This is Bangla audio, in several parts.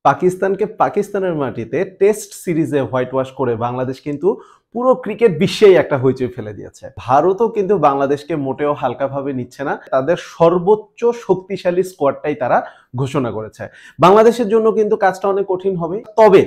পাকিস্তানকে পাকিস্তানের মাটিতে টেস্ট সিরিজে হোয়াইট ওয়াশ করে বাংলাদেশ কিন্তু পুরো ক্রিকেট বিশ্বেই একটা হইচই ফেলে দিয়েছে। ভারতও কিন্তু বাংলাদেশকে মোটেও হালকাভাবে নিচ্ছে না, তাদের সর্বোচ্চ শক্তিশালী স্কোয়াডটাই তারা ঘোষণা করেছে। বাংলাদেশের জন্য কিন্তু কাজটা অনেক কঠিন হবে, তবে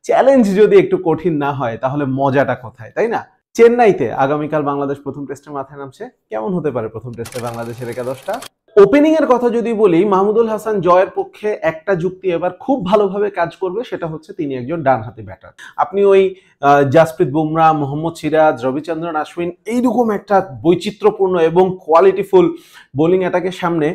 চ্যালেঞ্জ যদি একটু কঠিন না হয় তাহলে মজাটা কোথায়, তাই না? চেন্নাইতে আগামীকাল বাংলাদেশ প্রথম টেস্টে মাথায় নামছে। কেমন হতে পারে প্রথম টেস্টে বাংলাদেশের একাদশটা? ওপেনিং এর কথা যদি বলি, মাহমুদুল হাসান জয়ের পক্ষে একটা যুক্তি এবার খুব ভালোভাবে কাজ করবে, সেটা হচ্ছে তিনি একজন ডানহাতি ব্যাটার। আপনি ওই জাসপ্রীত বুমরাহ, মোহাম্মদ সিরাজ, রবিচন্দ্রন অশ্বিন এইরকম একটা বৈচিত্র্যপূর্ণ এবং কোয়ালিটিফুল বোলিং অ্যাটাকের সামনে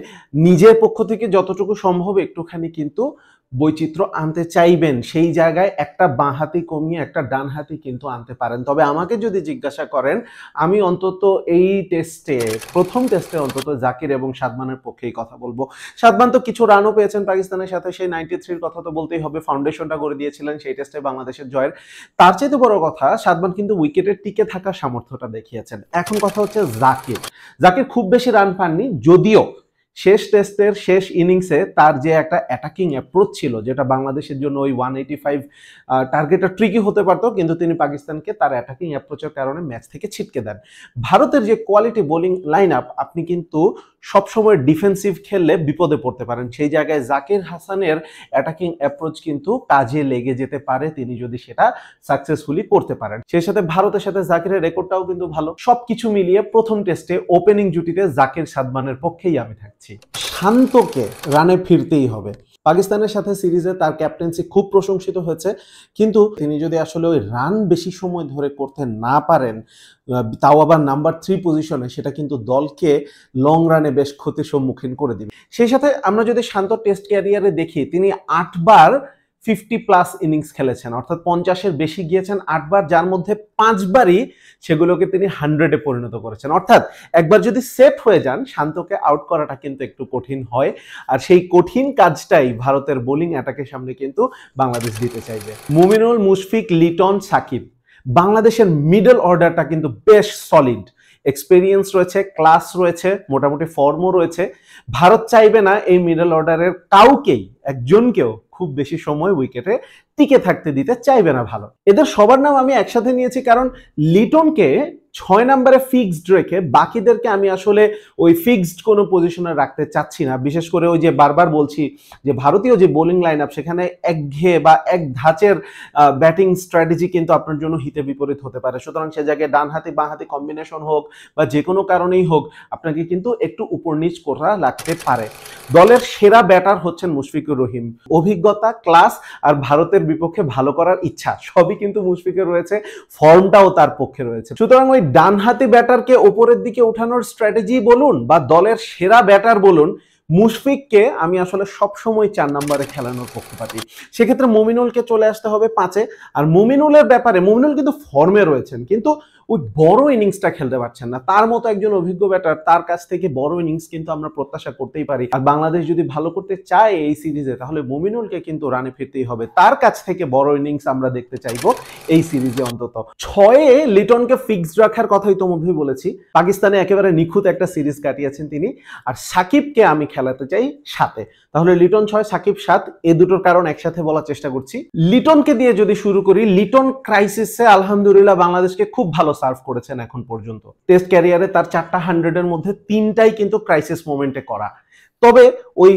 নিজের পক্ষ থেকে যতটুকু সম্ভব একটুখানি কিন্তু বৈচিত্র্য আনতে চাইবেন। সেই জায়গায় একটা বাঁহাতি কমিয়ে একটা ডানহাতি কিন্তু আনতে পারেন। তবে আমাকে যদি জিজ্ঞাসা করেন, আমি অন্তত এই টেস্টে প্রথম টেস্টে অন্তত জাকির এবং সাদমানের পক্ষেই কথা বলবো। সাদমান তো কিছু রানও পেয়েছেন পাকিস্তানের সাথে, সেই 93-র কথা তো বলতেই হবে, ফাউন্ডেশনটা করে দিয়েছিলেন সেই টেস্টে বাংলাদেশের জয়ের। তার চাইতে বড় কথা, সাদমান কিন্তু উইকেটের টিকে থাকার সামর্থ্যটা দেখিয়েছেন। এখন কথা হচ্ছে জাকির খুব বেশি রান পাননি, যদিও শেষ টেস্টের শেষ ইনিংসে তার যে একটা অ্যাটাকিং অ্যাপ্রোচ ছিল, যেটা বাংলাদেশের জন্য ওই 185 টার্গেটটা ট্রিকি হতে পারতো, কিন্তু তিনি পাকিস্তানকে তার অ্যাটাকিং অ্যাপ্রোচের কারণে ম্যাচ থেকে ছিটকে দেন। ভারতের যে কোয়ালিটি বোলিং লাইন আপ, আপনি কিন্তু সবসময় ডিফেন্সিভ খেললে বিপদে পড়তে পারেন। সেই জায়গায় জাকির হাসানের অ্যাটাকিং অ্যাপ্রোচ কিন্তু কাজে লেগে যেতে পারে, তিনি যদি সেটা সাকসেসফুলি করতে পারেন। সেই সাথে ভারতের সাথে জাকিরের রেকর্ডটাও কিন্তু ভালো। সবকিছু মিলিয়ে প্রথম টেস্টে ওপেনিং জুটিতে জাকির সাদমানের পক্ষেই আমি থাকছি। শান্তকে রানে ফিরতেই হবে। পাকিস্তানের সাথে সিরিজে তার ক্যাপ্টেন্সি খুব প্রশংসিত হয়েছে, কিন্তু তিনি যদি আসলে ওই রান বেশি সময় ধরে করতে না পারেন, তাও আবার নাম্বার 3 পজিশনে, সেটা কিন্তু দলকে লং রানে বেশ ক্ষতির সম্মুখীন করে দিবে। সেই সাথে আমরা যদি শান্ত টেস্ট ক্যারিয়ারে দেখি, তিনি 8 বার 50+ ইনিংস খেলেছেন, অর্থাৎ 50-এর বেশি গিয়েছেন 8 বার, যার মধ্যে 5 বারই সেগুলোকে তিনি 100-এ পরিণত করেছেন। অর্থাৎ একবার যদি সেট হয়ে যান, শান্তকে আউট করাটা কিন্তু একটু কঠিন হয়, আর সেই কঠিন কাজটাই ভারতের বোলিং অ্যাটাকের সামনে কিন্তু বাংলাদেশ দিতে চাইবে। মুমিনুল, মুশফিক, লিটন, সাকিব, বাংলাদেশের মিডল অর্ডারটা কিন্তু বেশ সলিড। এক্সপেরিয়েন্স রয়েছে, ক্লাস রয়েছে, মোটামুটি ফর্মও রয়েছে। ভারত চাইবে না এই মিডল অর্ডারের কাউকেই, একজনকেও খুব বেশি সময় উইকেটে টিকে থাকতে দিতে চাইবে না ভালো। এদের সবার নাম আমি একসাথে নিয়েছি কারণ লিটনকে 6 নম্বরে ফিক্সড রেখে বাকিদেরকে আমি আসলে ওই ফিক্সড কোনো পজিশনে রাখতে চাচ্ছি না। বিশেষ করে ওই যে বারবার বলছি যে ভারতীয় যে বোলিং লাইন আপ, সেখানে একঘেয়ে বা এক ধাঁচের ব্যাটিং স্ট্র্যাটেজি কিন্তু আপনার জন্য হিতে বিপরীত হতে পারে। সুতরাং সে জায়গায় ডানহাতি বাঁহাতি কম্বিনেশন হোক বা যে কোনো কারণেই হোক, আপনাকে কিন্তু একটু উপর নিচ করা লাগতে পারে। দলের সেরা ব্যাটার হচ্ছেন মুশফিকুর রহিম। অভিজ্ঞতা, ক্লাস আর ভারতের বিপক্ষে ভালো করার ইচ্ছা সবই কিন্তু মুশফিকের রয়েছে, ফর্মটাও তার পক্ষে রয়েছে। সুতরাং ওই ডানহাতি ব্যাটারকে ওপরের দিকে উঠানোর স্ট্র্যাটেজি বলুন বা দলের সেরা ব্যাটার বলুন, মুশফিককে আমি আসলে সবসময় 4 নম্বরে খেলানোর পক্ষপাতী। সেক্ষেত্রে মুমিনুলকে চলে আসতে হবে 5-এ। আর মুমিনুলের ব্যাপারে, মুমিনুল কিন্তু ফর্মে রয়েছেন, কিন্তু ওই বড় ইনিংসটা খেলতে পারছেন না। তার মতো একজন অভিজ্ঞ ব্যাটার, তার কাছ থেকে বড় ইনিংস কিন্তু আমরা প্রত্যাশা করতেই পারি। আর বাংলাদেশ যদি ভালো করতে চায় এই সিরিজে, তাহলে মুমিনুলকে কিন্তু রানে ফিরতেই হবে। তার কাছ থেকে বড় ইনিংস আমরা দেখতে চাইবো এই সিরিজে অন্তত। 6-এ লিটনকে ফিক্সড রাখার কথা ইতোমধ্যেই বলেছি। পাকিস্তানে একেবারে নিখুঁত একটা সিরিজ কাটিয়েছেন তিনি। আর সাকিবকে আমি খেলাতে চাই 7-এ। তাহলে লিটন 6, সাকিব 7, এই দুটোর কারণ একসাথে বলার চেষ্টা করছি। লিটনকে দিয়ে যদি শুরু করি, লিটন ক্রাইসিসে আলহামদুলিল্লাহ বাংলাদেশকে খুব ভালো সার্ভ করেছেন এখন পর্যন্ত। টেস্ট ক্যারিয়ারে তার 4টা 100-এর মধ্যে 3টাই কিন্তু ক্রাইসিস মোমেন্টে করা। তবে ওই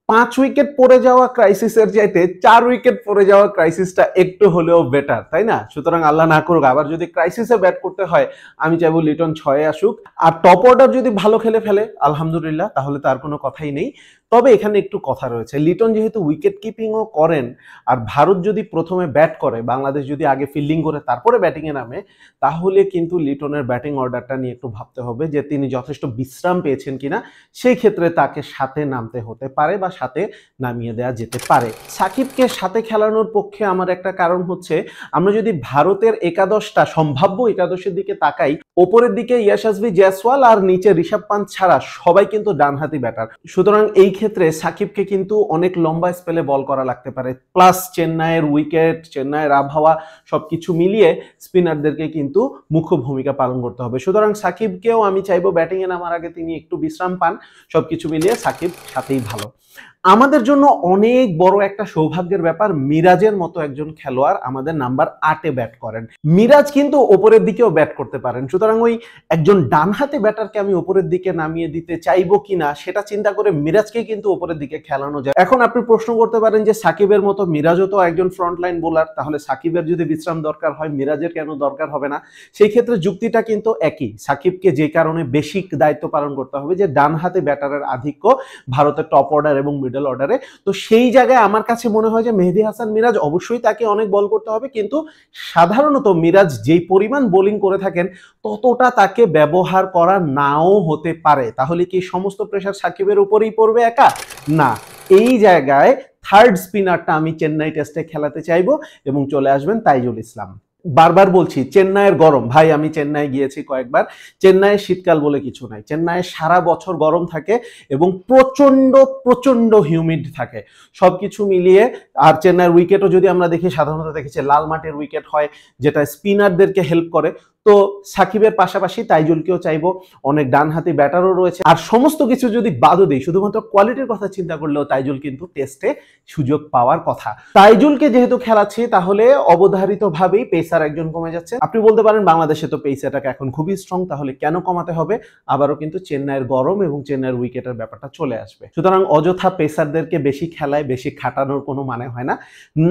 5 উইকেট পড়ে যাওয়া ক্রাইসিসের চাইতে 4 উইকেট পড়ে যাওয়া ক্রাইসিসটা একটু হলেও বেটার, তাই না? সুতরাং আল্লাহ না করুক আবার যদি ক্রাইসিসে ব্যাট করতে হয়, আমি চাইবো লিটন 6-এ আসুক। আর টপ অর্ডার যদি ভালো খেলে ফেলে আলহামদুলিল্লাহ, তাহলে তার কোনো কথাই নেই। তবে এখানে একটু কথা রয়েছে, লিটন যেহেতু উইকেট কিপিংও করেন, আর ভারত যদি প্রথমে ব্যাট করে, বাংলাদেশ যদি আগে ফিল্ডিং করে তারপরে ব্যাটিংয়ে নামে, তাহলে কিন্তু লিটনের ব্যাটিং অর্ডারটা নিয়ে একটু ভাবতে হবে যে তিনি যথেষ্ট বিশ্রাম পেয়েছেন কিনা। সেই ক্ষেত্রে তাকে সাথে নামতে হতে পারে বা সাথে নামিয়ে দেওয়া যেতে পারে। সাকিবকে সাথে খেলানোর পক্ষে আমার একটা কারণ হচ্ছে, আমরা যদি ভারতের একাদশটা, সম্ভাব্য একাদশের দিকে তাকাই, ওপরের দিকে ইয়াশাসভি জয়সওয়াল আর নিচে ঋষভ পান্ত ছাড়া সবাই কিন্তু ডানহাতি ব্যাটার। সুতরাং এই ক্ষেত্রে সাকিবকে কিন্তু অনেক লম্বা স্পেলে বল করা লাগতে পারে। প্লাস চেন্নাইয়ের উইকেট, চেন্নাইয়ের আবহাওয়া সবকিছু মিলিয়ে স্পিনারদেরকে কিন্তু মুখ্য ভূমিকা পালন করতে হবে। সুতরাং সাকিবকেও আমি চাইবো ব্যাটিংয়ে নামার আগে তিনি একটু বিশ্রাম পান। সবকিছু মিলিয়ে সাকিব সাথেই ভালো। আমাদের জন্য অনেক বড় একটা সৌভাগ্যের ব্যাপার, মিরাজের মতো একজন খেলোয়াড় আমাদের নাম্বার 8-এ ব্যাট করেন। মিরাজ কিন্তু ওপরের দিকেও ব্যাট করতে পারেন, সুতরাং ওই একজন ডানহাতে ব্যাটারকে আমি ওপরের দিকে নামিয়ে দিতে চাইবো কিনা সেটা চিন্তা করে মিরাজকে কিন্তু ওপরের দিকে খেলানো যায়। এখন আপনি প্রশ্ন করতে পারেন যে সাকিবের মতো মিরাজও তো একজন ফ্রন্টলাইন বোলার, তাহলে সাকিবের যদি বিশ্রাম দরকার হয় মিরাজের কেন দরকার হবে না? সেই ক্ষেত্রে যুক্তিটা কিন্তু একই। সাকিবকে যে কারণে বেশি দায়িত্ব পালন করতে হবে যে ডান হাতে ব্যাটারের আধিক্য ভারতের টপ অর্ডার এবং মিডল অর্ডারে, তো সেই জায়গায় আমার কাছে মনে হয় যে মেহেদী হাসান মিরাজ অবশ্যই তাকে অনেক বল করতে হবে, কিন্তু সাধারণত মিরাজ যেই পরিমাণ বোলিং করে থাকেন ততটা তাকে ব্যবহার করা নাও হতে পারে। তাহলে কি সমস্ত প্রেশার সাকিবের উপরেই পড়বে একা? না, এই জায়গায় থার্ড স্পিনারটা আমি চেন্নাই টেস্টে খেলাতে চাইবো এবং চলে আসবেন তাইজুল ইসলাম। বারবার বলছি চেন্নাইয়ের গরম, ভাই আমি চেন্নাই গিয়েছি কয়েকবার, চেন্নাইয়ের শীতকাল বলে কিছু নাই, চেন্নাইয়ে সারা বছর গরম থাকে এবং প্রচন্ড প্রচন্ড হিউমিড থাকে সবকিছু মিলিয়ে। আর চেন্নাইয়ের উইকেটও যদি আমরা দেখি সাধারণত দেখেছি লাল মাটির উইকেট হয়, যেটা স্পিনারদেরকে হেল্প করে। তো সাকিবের পাশাপাশি তাইজুলকেও চাইবো, অনেক ডানহাতি ব্যাটারও রয়েছে। আর সমস্ত কিছু যদি বাদও দিই, শুধুমাত্র কোয়ালিটির কথা চিন্তা করলেও তাইজুল কিন্তু টেস্টে সুযোগ পাওয়ার কথা। তাইজুলকে যেহেতু খেলাচ্ছি তাহলে অবধারিতভাবেই পেসার একজন কমে যাচ্ছে। আপনি বলতে পারেন বাংলাদেশে তো পেসারটাকে এখন খুবই স্ট্রং, তাহলে কেন কমাতে হবে? আবারও কিন্তু চেন্নাইয়ের গরম এবং চেন্নাইয়ের উইকেটের ব্যাপারটা চলে আসবে, সুতরাং অযথা পেসারদেরকে বেশি খেলায় বেশি খাটানোর কোনো মানে হয় না।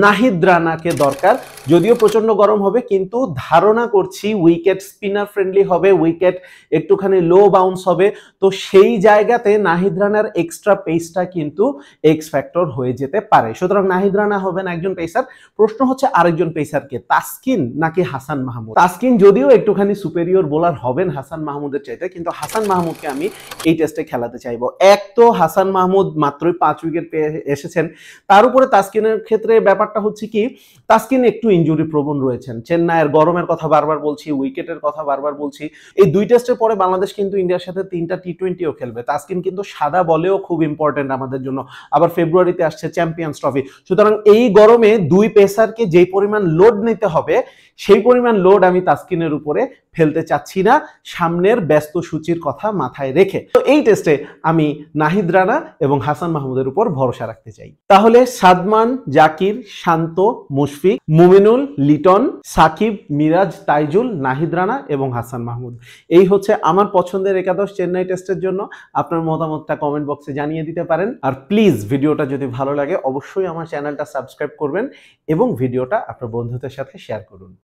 নাহিদ রানাকে দরকার, যদিও প্রচন্ড গরম হবে কিন্তু ধারণা করছি উইকেট স্পিনার ফ্রেন্ডলি হবে, উইকেট একটুখানি লো বাউন্স হবে, তো সেই জায়গাতে নাহিদ রানার এক্সট্রা পেসটা কিন্তু এক্স ফ্যাক্টর হয়ে যেতে পারে। সুতরাং নাহিদ রানা হবেন একজন পেসার। প্রশ্ন হচ্ছে আরেকজন পেসারকে, তাসকিন নাকি হাসান মাহমুদ? তাসকিন যদিও একটুখানি সুপেরিয়র বোলার হবেন হাসান মাহমুদের চাইতে, কিন্তু হাসান মাহমুদকে আমি এই টেস্টে খেলাতে চাইবো। এক তো হাসান মাহমুদ মাত্রই 5 উইকেট পেয়ে এসেছেন, তার উপরে তাসকিনের ক্ষেত্রে ব্যাপারটা হচ্ছে কি তাসকিন একটু ইনজুরি প্রবণ রয়েছেন। চেন্নাইয়ের গরমের কথা বারবার বলছি, উইকেটের কথা বারবার বলছি। এই 2 টেস্টের পরে বাংলাদেশ কিন্তু ইন্ডিয়ার সাথে 3টা টি20ও খেলবে। তাসকিন কিন্তু সাদা বলেও খুব ইম্পর্টেন্ট আমাদের জন্য, আবার ফেব্রুয়ারিতে আসছে চ্যাম্পিয়ন্স ট্রফি। সুতরাং এই গরমে 2 পেসারকে যেই পরিমাণ লোড নিতে হবে সেই পরিমাণ লোড আমি তাসকিনের উপরে ফেলতে চাচ্ছি না, সামনের ব্যস্ত সূচির কথা মাথায় রেখে। তো এই টেস্টে আমি নাহিদ রানা এবং হাসান মাহমুদের উপর ভরসা রাখতে চাই। তাহলে সাদমান, জাকির, শান্ত, মুশফিক, মুমিনুল, লিটন, সাকিব, মিরাজ, তাইজুল, নাহিদ রানা এবং হাসান মাহমুদ, এই হচ্ছে আমার পছন্দের একাদশ চেন্নাই টেস্টের জন্য। আপনার মতামতটা কমেন্ট বক্সে জানিয়ে দিতে পারেন। আর প্লিজ ভিডিওটা যদি ভালো লাগে অবশ্যই আমার চ্যানেলটা সাবস্ক্রাইব করবেন এবং ভিডিওটা আপনার বন্ধুদের সাথে শেয়ার করুন।